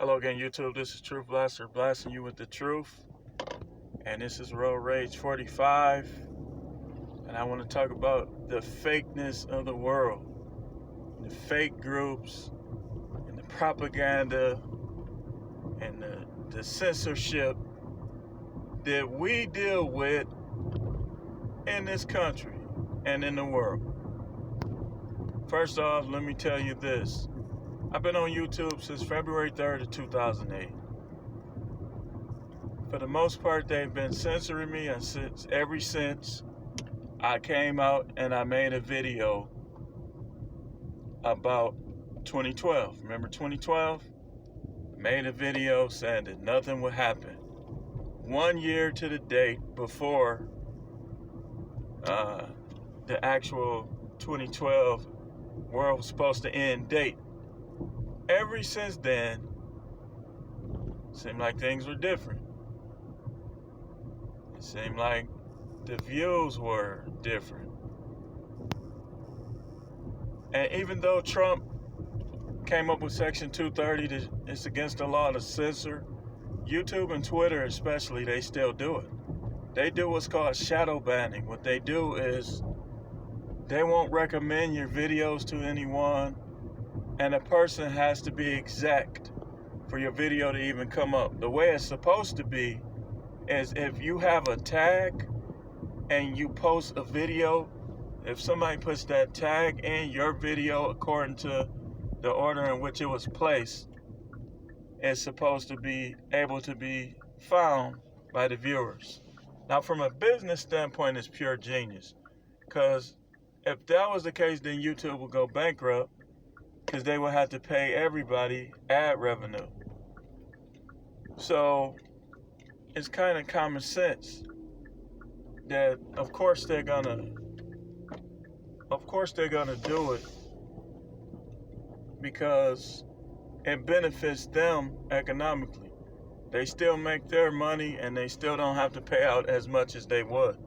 Hello again, YouTube. This is Truth Blaster blasting you with the truth. And this is Road Rage 45. And I want to talk about the fakeness of the world. The fake groups, and the propaganda, and the censorship that we deal with in this country and in the world. First off, let me tell you this. I've been on YouTube since February 3rd of 2008. For the most part, they've been censoring me ever since I came out and I made a video about 2012. Remember 2012? Made a video saying that nothing would happen. 1 year to the date before the actual 2012 world was supposed to end date. Ever since then, seemed like things were different. It seemed like the views were different. And even though Trump came up with Section 230 that it's against the law to censor, YouTube and Twitter especially, they still do it. They do what's called shadow banning. What they do is they won't recommend your videos to anyone, and a person has to be exact for your video to even come up. The way it's supposed to be is if you have a tag and you post a video, if somebody puts that tag in your video according to the order in which it was placed, it's supposed to be able to be found by the viewers. Now, from a business standpoint, it's pure genius. Because if that was the case, then YouTube would go bankrupt, because they would have to pay everybody ad revenue. So it's kind of common sense that of course they're gonna do it, because it benefits them economically. They still make their money and they still don't have to pay out as much as they would.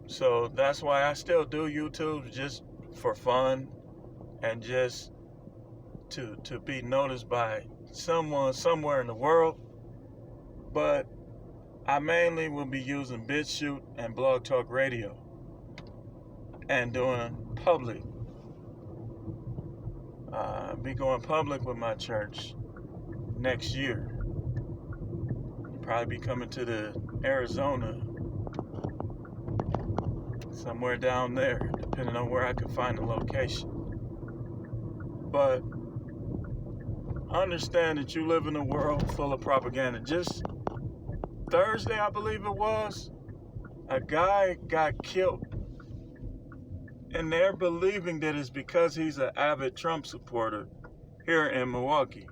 So that's why I still do YouTube, just for fun and just to be noticed by someone somewhere in the world. But I mainly will be using BitChute and Blog Talk Radio and doing public. I'll be going public with my church next year. Probably be coming to the Arizona, somewhere down there, depending on where I can find a location. But understand that you live in a world full of propaganda. Just Thursday, I believe it was, a guy got killed, and they're believing that it's because he's an avid Trump supporter here in Milwaukee.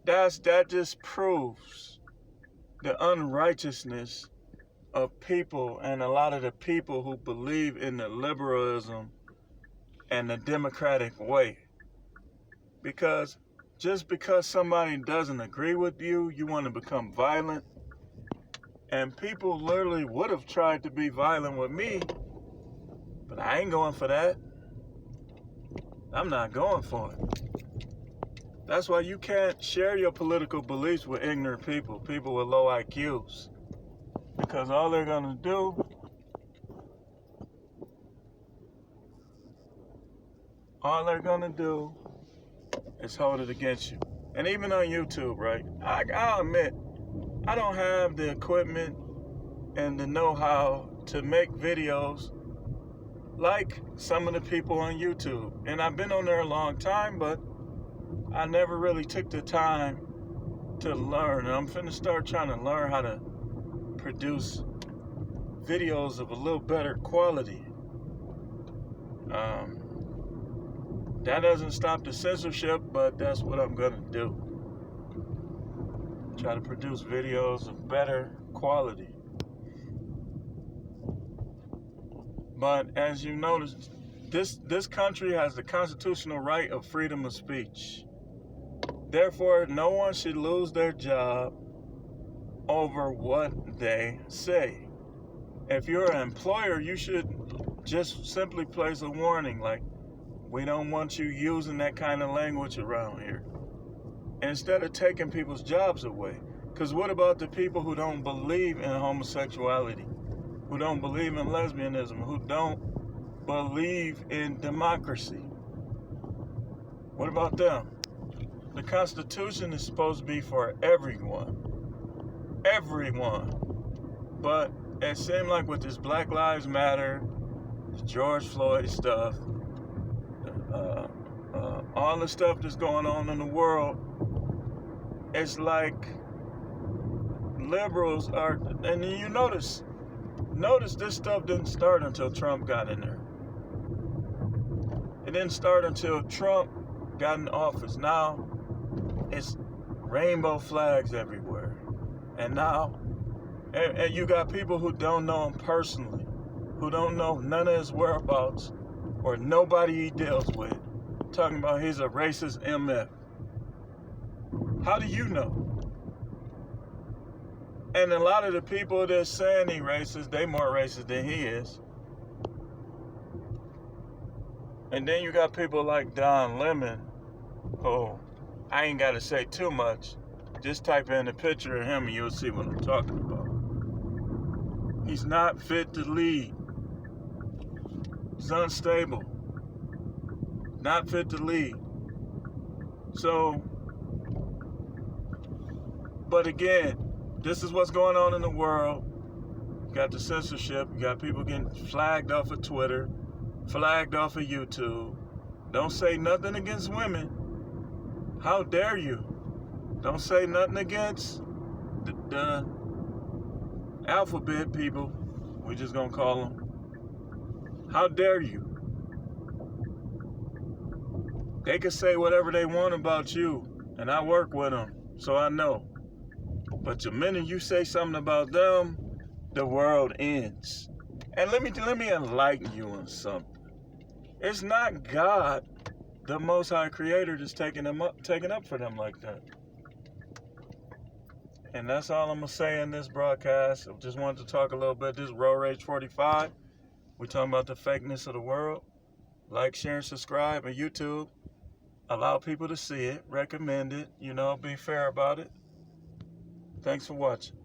That just proves the unrighteousness of people, and a lot of the people who believe in the liberalism and the democratic way. Because just because somebody doesn't agree with you, you want to become violent. And people literally would have tried to be violent with me, but I ain't going for that. I'm not going for it. That's why you can't share your political beliefs with ignorant people with low IQs. Because all they're gonna do is hold it against you. And even on YouTube, right? I'll admit, I don't have the equipment and the know-how to make videos like some of the people on YouTube. And I've been on there a long time, but I never really took the time to learn. And I'm finna start trying to learn how to produce videos of a little better quality. That doesn't stop the censorship, but that's what I'm gonna do. Try to produce videos of better quality. But as you notice, this country has the constitutional right of freedom of speech. Therefore, no one should lose their job over what they say. If you're an employer, you should just simply place a warning like, We don't want you using that kind of language around here. Instead of taking people's jobs away. Because what about the people who don't believe in homosexuality, who don't believe in lesbianism, who don't believe in democracy? What about them? The Constitution is supposed to be for everyone. Everyone. But it seemed like with this Black Lives Matter, the George Floyd stuff, all the stuff that's going on in the world, it's like liberals are, and you notice this stuff didn't start until Trump got in there. It didn't start until Trump got in office. Now it's rainbow flags everywhere. And now, and you got people who don't know him personally, who don't know none of his whereabouts or nobody he deals with, talking about he's a racist MF. How do you know? And a lot of the people that's saying he racist, they more racist than he is. And then you got people like Don Lemon, who I ain't got to say too much. Just type in a picture of him and you'll see what I'm talking about. He's not fit to lead. He's unstable. Not fit to lead. So, but again, this is what's going on in the world. You got the censorship. You got people getting flagged off of Twitter, flagged off of YouTube. Don't say nothing against women. How dare you? Don't say nothing against the alphabet people. We just gonna call them. How dare you? They can say whatever they want about you, and I work with them, so I know. But the minute you say something about them, the world ends. And let me enlighten you on something. It's not God, the Most High Creator, that's taking up for them like that. And that's all I'm gonna say in this broadcast. I just wanted to talk a little bit. This is Road Rage 45. We're talking about the fakeness of the world. Like, share, and subscribe on YouTube. Allow people to see it. Recommend it. Be fair about it. Thanks for watching.